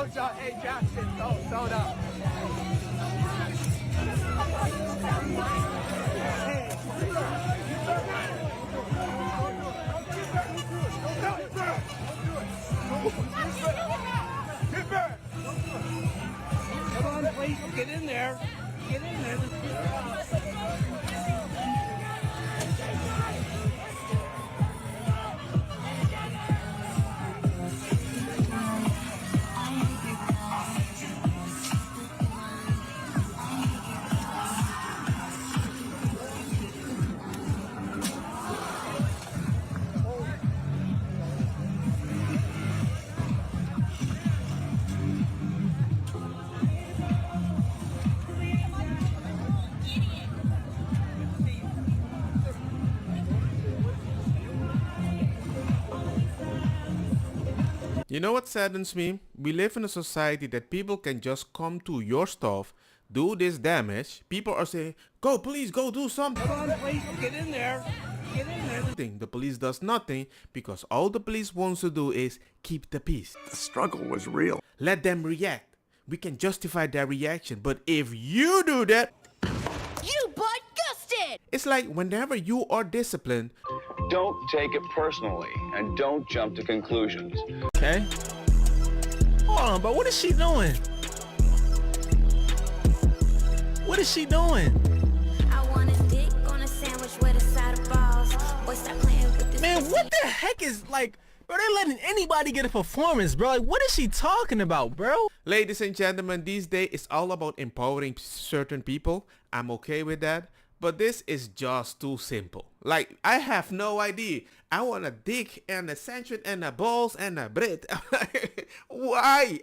Coach A. Jackson, sold up. Get back! Come on, please, get in there. Get in there. You know what saddens me? We live in a society that people can just come to your stuff, do this damage. People are saying, go police, go do something. Come on, please, get in there. Get in there. The police does nothing because all the police wants to do is keep the peace. The struggle was real. Let them react. We can justify their reaction, but if you do that, You butt-gusted! it's like whenever you are disciplined, Don't take it personally and don't jump to conclusions. Okay. Hold on, but what is she doing? What is she doing? I want a dick on a sandwich with a side of balls. Boy, stop playing with this. Man, what the heck is like, bro, they're letting anybody get a performance, bro. Like, what is she talking about, bro? ladies and gentlemen, these days it's all about empowering certain people. I'm okay with that. But this is just too simple. Like, I have no idea. I want a dick and a sandwich and a balls and a bread. Why?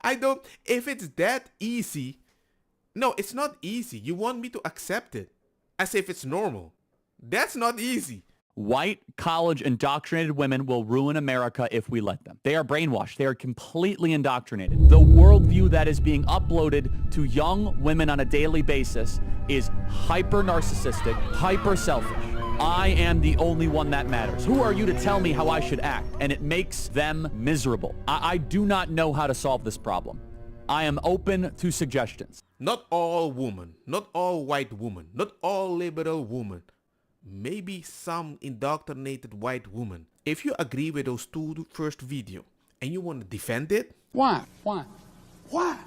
I don't, if it's that easy. No, it's not easy. You want me to accept it as if it's normal. That's not easy. White, college, indoctrinated women will ruin America if we let them. They are brainwashed. They are completely indoctrinated. The worldview that is being uploaded to young women on a daily basis is hyper narcissistic, hyper selfish. I am the only one that matters. Who are you to tell me how I should act? And it makes them miserable. I do not know how to solve this problem. I am open to suggestions. Not all women, not all white women, not all liberal women. Maybe some indoctrinated white woman. If you agree with those two first video and you want to defend it. Why? Why? Why?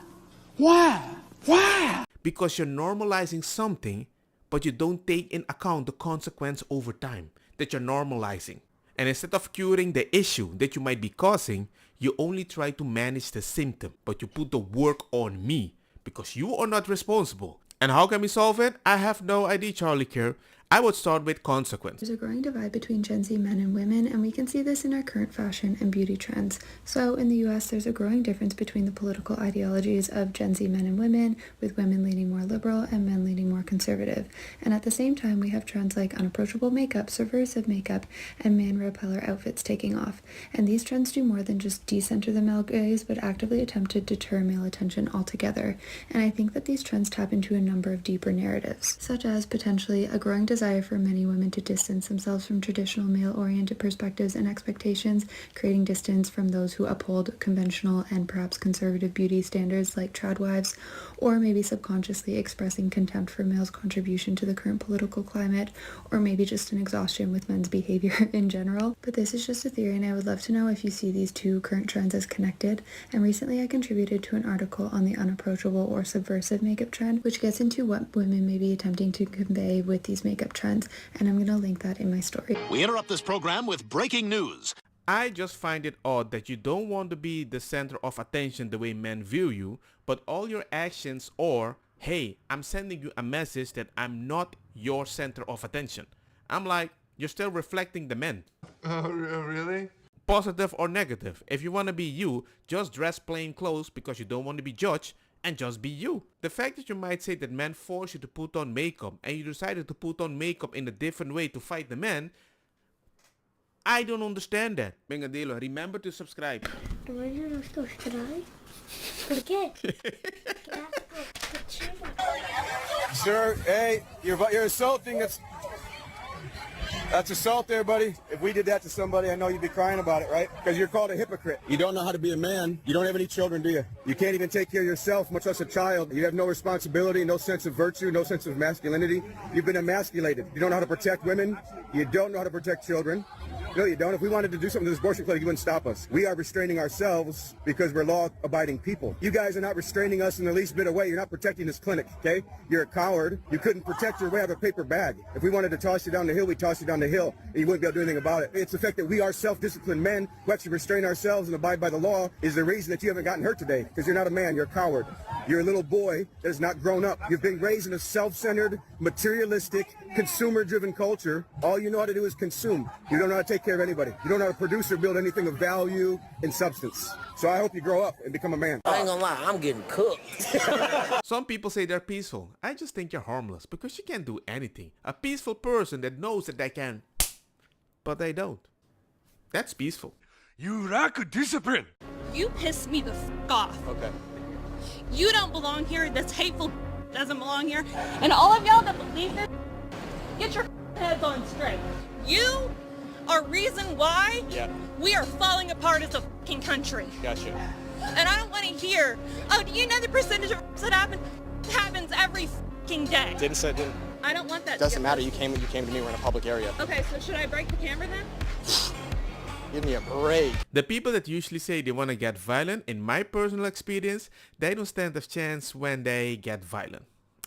Why? Why? Because you're normalizing something, but you don't take in account the consequence over time that you're normalizing. And instead of curing the issue that you might be causing, you only try to manage the symptom, but you put the work on me because you are not responsible. And how can we solve it? I have no idea, Charlie Kerr. I would start with consequence. There's a growing divide between Gen Z men and women, and we can see this in our current fashion and beauty trends. So in the US, there's a growing difference between the political ideologies of Gen Z men and women, with women leaning more liberal and men leaning more conservative. And at the same time, we have trends like unapproachable makeup, subversive makeup, and man repeller outfits taking off. And these trends do more than just decenter the male gaze, but actively attempt to deter male attention altogether. And I think that these trends tap into a number of deeper narratives, such as potentially a growing desire for many women to distance themselves from traditional male-oriented perspectives and expectations, creating distance from those who uphold conventional and perhaps conservative beauty standards like trad wives, or maybe subconsciously expressing contempt for males' contribution to the current political climate, or maybe just an exhaustion with men's behavior in general. But this is just a theory, and I would love to know if you see these two current trends as connected. And recently I contributed to an article on the unapproachable or subversive makeup trend, which gets into what women may be attempting to convey with these makeup trends, and I'm going to link that in my story. We interrupt this program with breaking news. I just find it odd that you don't want to be the center of attention the way men view you, but all your actions are, hey, I'm sending you a message that I'm not your center of attention. I'm like, you're still reflecting the men. Oh, really? Positive or negative. If you want to be you, just dress plain clothes because you don't want to be judged, and just be you. The fact that you might say that men force you to put on makeup and you decided to put on makeup in a different way to fight the men, I don't understand that. Bengadilo, remember to subscribe. Sir, hey, you're insulting us. That's assault there, buddy. If we did that to somebody, I know you'd be crying about it, right? Because you're called a hypocrite. You don't know how to be a man. You don't have any children, do you? You can't even take care of yourself, much less a child. You have no responsibility, no sense of virtue, no sense of masculinity. You've been emasculated. You don't know how to protect women. You don't know how to protect children. No, you don't. If we wanted to do something to this abortion clinic, you wouldn't stop us. We are restraining ourselves because we're law-abiding people. You guys are not restraining us in the least bit of way. You're not protecting this clinic, okay? You're a coward. You couldn't protect your way out of a paper bag. If we wanted to toss you down the hill, we'd toss you down the hill, and you wouldn't be able to do anything about it. It's the fact that we are self-disciplined men who actually restrain ourselves and abide by the law is the reason that you haven't gotten hurt today, because you're not a man. You're a coward. You're a little boy that has not grown up. You've been raised in a self-centered, materialistic, consumer-driven culture. All you know how to do is consume. You don't know how to take care of anybody. You don't know how to produce or build anything of value and substance. So I hope you grow up and become a man. I ain't gonna lie, I'm getting cooked. Some people say they're peaceful. I just think you're harmless because you can't do anything. A peaceful person that knows that they can, but they don't. That's peaceful. You lack discipline. You piss me the f*** off. Okay. You don't belong here. This hateful doesn't belong here. And all of y'all that believe this, get your heads on straight. You are reason why we are falling apart as a fucking country. Gotcha. And I don't want to hear, oh, do you know the percentage of that happens every fucking day? Didn't. I don't want that. Doesn't matter. You came to me. We're in a public area. Okay, so should I break the camera then? Give me a break. The people that usually say they want to get violent, in my personal experience, they don't stand a chance when they get violent.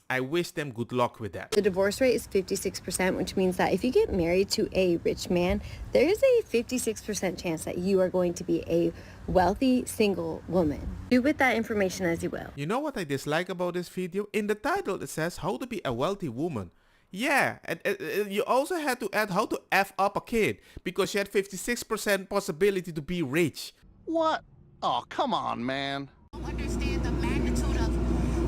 I wish them good luck with that. The divorce rate is 56%, which means that if you get married to a rich man, there is a 56% chance that you are going to be a wealthy single woman. Do with that information as you will. You know what I dislike about this video? In the title it says how to be a wealthy woman. Yeah, and you also had to add how to F up a kid because you had 56% possibility to be rich. What? Oh, come on, man. Understand the magnitude of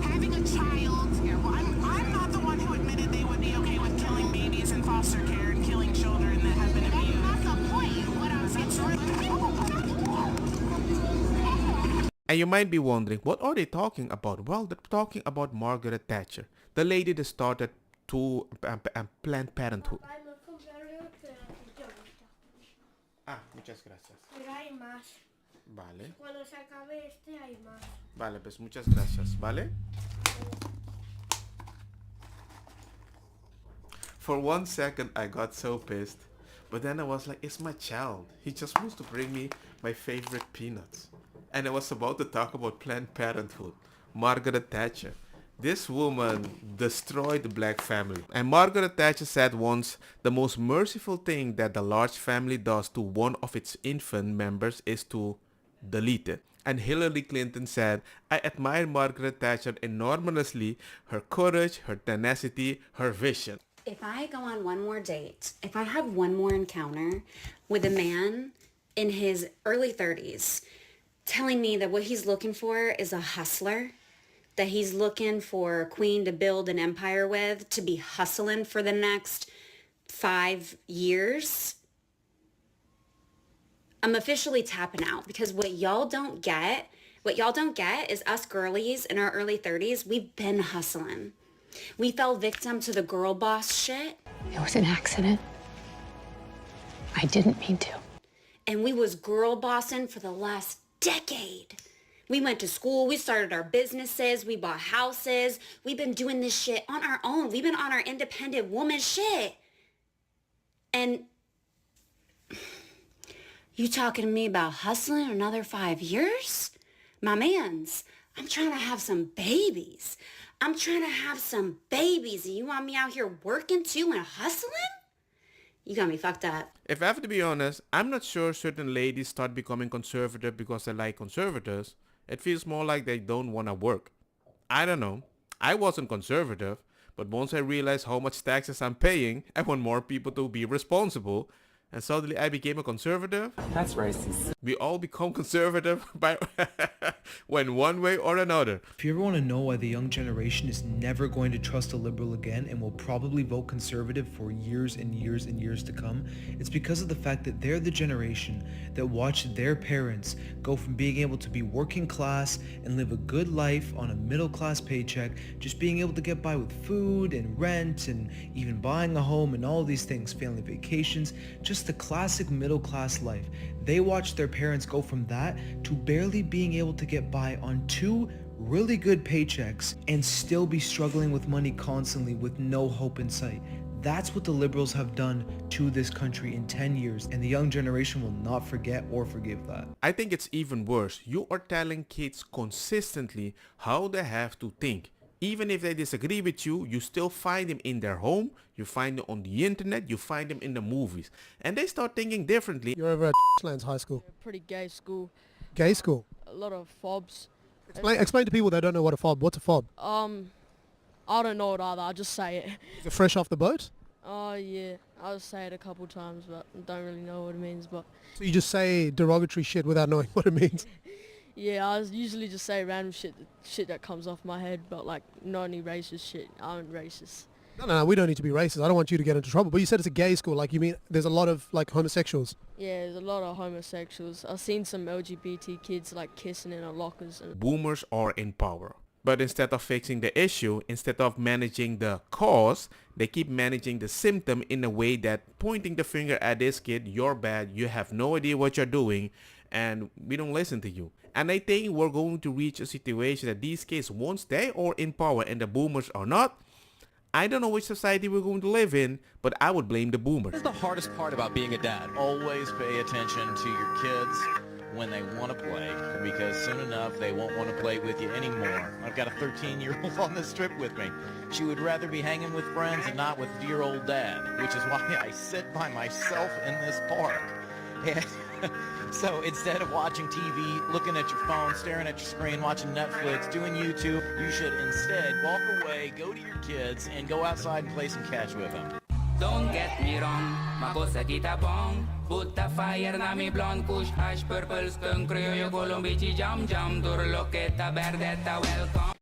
having a child. Well, I'm not the one who admitted they would be okay with killing babies in foster care and killing children that have been abused. That's not the point. What I'm saying. And you might be wondering, what are they talking about? Well, they're talking about Margaret Thatcher, the lady that started Planned Parenthood. Muchas gracias. Hay más. Vale. Cuando se acabe este hay más. Vale, pues muchas gracias, ¿vale? For 1 second I got so pissed, but then I was like, it's my child. He just wants to bring me my favorite peanuts. And I was about to talk about Planned Parenthood, Margaret Thatcher. This woman destroyed the black family. And Margaret Thatcher said once, the most merciful thing that the large family does to one of its infant members is to delete it. And Hillary Clinton said, I admire Margaret Thatcher enormously, her courage, her tenacity, her vision. If I go on one more date, if I have one more encounter with a man in his early 30s telling me that what he's looking for is a hustler, that he's looking for a queen to build an empire with, to be hustling for the next 5 years, I'm officially tapping out, because what y'all don't get is us girlies in our early 30s, we've been hustling. We fell victim to the girl boss shit. It was an accident. I didn't mean to. And we was girl bossing for the last decade. We went to school, we started our businesses, we bought houses. We've been doing this shit on our own. We've been on our independent woman shit. And you talking to me about hustling another 5 years? My mans, I'm trying to have some babies. And you want me out here working too and hustling? You got me fucked up. If I have to be honest, I'm not sure certain ladies start becoming conservative because they like conservators. It feels more like they don't want to work. I don't know. I wasn't conservative, but once I realized how much taxes I'm paying, I want more people to be responsible. and suddenly I became a conservative. That's racist. We all become conservative by when one way or another. If you ever want to know why the young generation is never going to trust a liberal again and will probably vote conservative for years and years and years to come, it's because of the fact that they're the generation that watched their parents go from being able to be working class and live a good life on a middle class paycheck, just being able to get by with food and rent and even buying a home and all these things, family vacations, just the classic middle class life. They watched their parents go from that to barely being able to get by on 2 really good paychecks and still be struggling with money constantly with no hope in sight. That's what the liberals have done to this country in 10 years, and the young generation will not forget or forgive that. I think it's even worse. You are telling kids consistently how they have to think. Even if they disagree with you, you still find them in their home, you find them on the internet, you find them in the movies. And they start thinking differently. You're over at Lands High School. Pretty gay school. Gay school? A lot of fobs. Explain to people that don't know what a fob. What's a fob? I don't know it either, I'll just say it. Is it fresh off the boat? Oh yeah, I'll just say it a couple times, but I don't really know what it means. But So you just say derogatory shit without knowing what it means? yeah, I usually just say random shit that comes off my head, but like not any racist shit. I ain't racist. No, we don't need to be racist. I don't want you to get into trouble. But you said it's a gay school. Like, you mean there's a lot of, like, homosexuals? Yeah, there's a lot of homosexuals. I've seen some LGBT kids, like, kissing in our lockers. Boomers are in power. But instead of fixing the issue, instead of managing the cause, they keep managing the symptom in a way that pointing the finger at this kid, you're bad, you have no idea what you're doing, and we don't listen to you. And I think we're going to reach a situation that these kids, once they are in power and the boomers are not, I don't know which society we're going to live in, but I would blame the boomers. What's the hardest part about being a dad? Always pay attention to your kids when they want to play, because soon enough they won't want to play with you anymore. I've got a 13-year-old on this trip with me. She would rather be hanging with friends and not with dear old dad, which is why I sit by myself in this park. And so instead of watching TV, looking at your phone, staring at your screen, watching Netflix, doing YouTube, you should instead walk away, go to your kids, and go outside and play some catch with them. Don't get me wrong, makosa kita bong. Put the fire na mi blonde kush, ash purple skunk, criollo colombici jam jam, durlo que ta verdeta welcome.